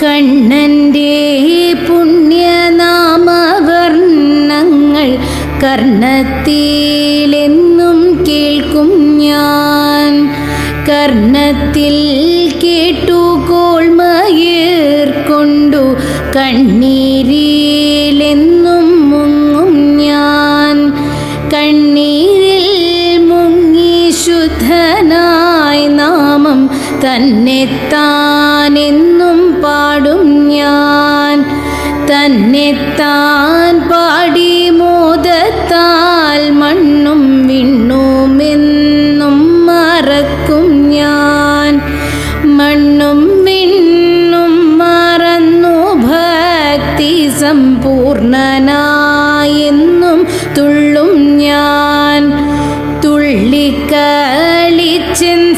കണ്ണൻ്റെ പുണ്യനാമവർണ്ണങ്ങൾ കർണത്തിലെന്നും കേൾക്കും ഞാൻ. കർണത്തിൽ കേട്ടു കോൾമയേർ കൊണ്ടു കണ്ണീരിലെന്നും മുങ്ങും ഞാൻ. കണ്ണീരിൽ മുങ്ങി ശുദ്ധനായി നാമം തന്നെത്താനെന്നും പാടും ഞാൻ. തന്നെത്താൻ പാടി മോദത്താൽ മണ്ണും വിണ്ണുമെന്നും മറക്കും ഞാൻ. മണ്ണും വിണ്ണും മറന്നു ഭക്തി സമ്പൂർണനായെന്നും തുള്ളും ഞാൻ. തുള്ളിക്കളിച്ചിൻ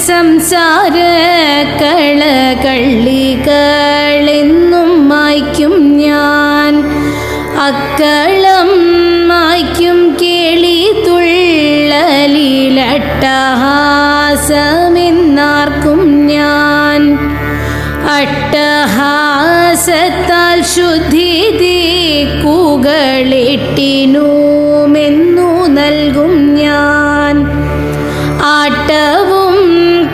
സംസാര കളകളികളെന്നും മായ്ക്കും ഞാൻ. അക്കളം മായ്ക്കും കേളി തുള്ളലിലട്ടഹാസമെന്നാർക്കും ഞാൻ. അട്ടഹാസത്താൽ ശുദ്ധി ദിക്കുകളെട്ടിനുമെന്നു നൽകും ഞാൻ. ആട്ടവും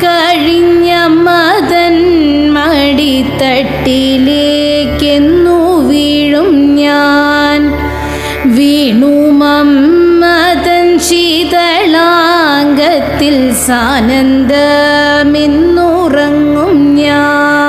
കഴിഞ്ഞ മതൻ മടിത്തട്ടിലേക്കെന്നു വീഴും ഞാൻ. വീണുമമ്മതൻ ശീതളാംഗത്തിൽ സാനന്ദമെന്നുറങ്ങും ഞാൻ.